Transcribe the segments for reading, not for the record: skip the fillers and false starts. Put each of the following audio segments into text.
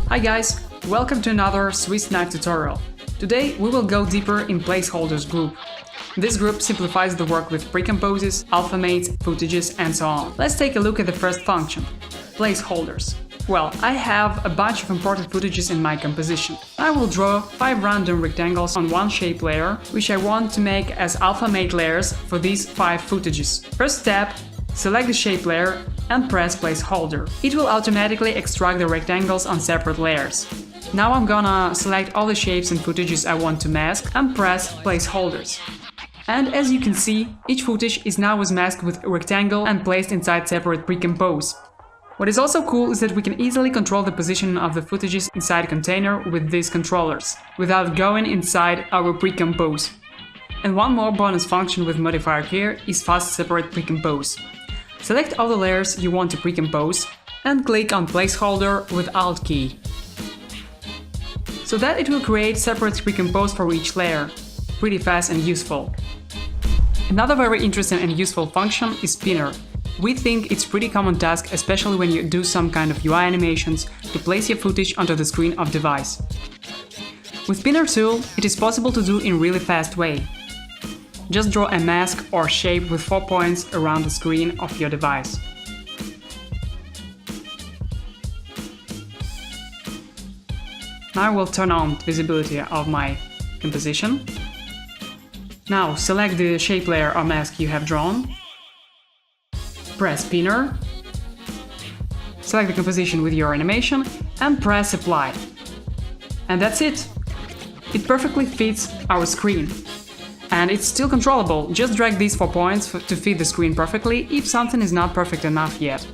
Hi guys, welcome to another Swiss knife tutorial. Today we will go deeper in placeholders group. This group simplifies the work with precomposes, alpha-mates, footages and so on. Let's take a look at the first function, placeholders. Well, I have a bunch of important footages in my composition. I will draw 5 random rectangles on one shape layer, which I want to make as alpha-mate layers for these 5 footages. First step, select the shape layer and press placeholder. It will automatically extract the rectangles on separate layers. Now I'm gonna select all the shapes and footages I want to mask and press placeholders. And as you can see, each footage is now masked with a rectangle and placed inside separate precompose. What is also cool is that we can easily control the position of the footages inside a container with these controllers, without going inside our precompose. And one more bonus function with modifier here is fast separate precompose. Select all the layers you want to precompose and click on placeholder with Alt key, so that it will create separate precompose for each layer. Pretty fast and useful. Another very interesting and useful function is spinner. We think it's pretty common task, especially when you do some kind of UI animations, to place your footage onto the screen of device. With spinner tool, it is possible to do in really fast way. Just draw a mask or shape with 4 points around the screen of your device. Now I will turn on visibility of my composition. Now select the shape layer or mask you have drawn. Press spinner. Select the composition with your animation and press apply. And that's it! It perfectly fits our screen. And it's still controllable, just drag these 4 points to fit the screen perfectly if something is not perfect enough yet.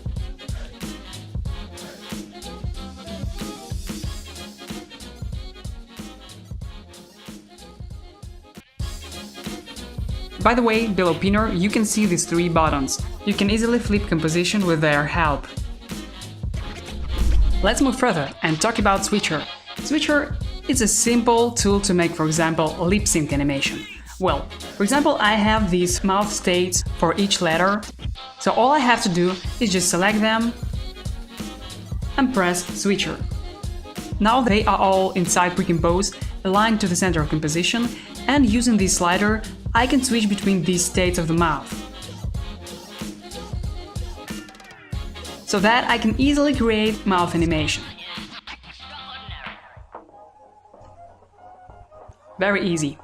By the way, below pinner you can see these 3 buttons. You can easily flip composition with their help. Let's move further and talk about switcher. Switcher is a simple tool to make, for example, lip sync animation. Well, for example, I have these mouth states for each letter, so all I have to do is just select them and press switcher. Now they are all inside precompose, aligned to the center of composition, and using this slider, I can switch between these states of the mouth, so that I can easily create mouth animation. Very easy.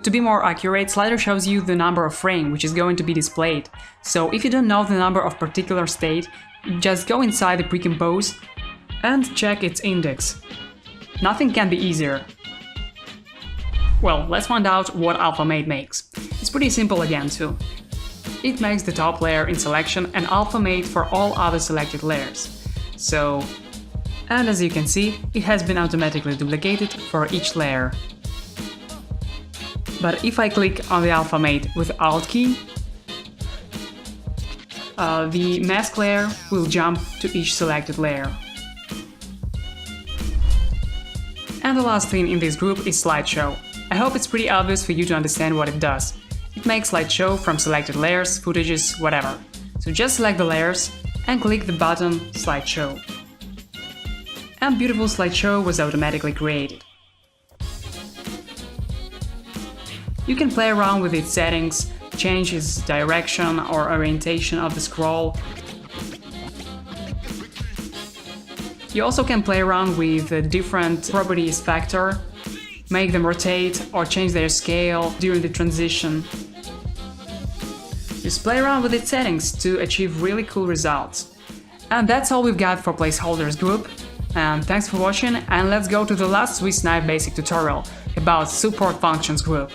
To be more accurate, slider shows you the number of frame which is going to be displayed. So if you don't know the number of particular state, just go inside the precompose and check its index. Nothing can be easier. Well, let's find out what alpha-mate makes. It's pretty simple again too. It makes the top layer in selection an alpha-mate for all other selected layers. And as you can see, it has been automatically duplicated for each layer. But if I click on the alpha-mate with Alt key, the mask layer will jump to each selected layer. And the last thing in this group is Slideshow. I hope it's pretty obvious for you to understand what it does. It makes slideshow from selected layers, footages, whatever. So just select the layers and click the button Slideshow. And beautiful slideshow was automatically created. You can play around with its settings, change its direction or orientation of the scroll. You also can play around with different properties factor, make them rotate or change their scale during the transition. Just play around with its settings to achieve really cool results. And that's all we've got for placeholders group. And thanks for watching, and let's go to the last Swiss knife basic tutorial about support functions group.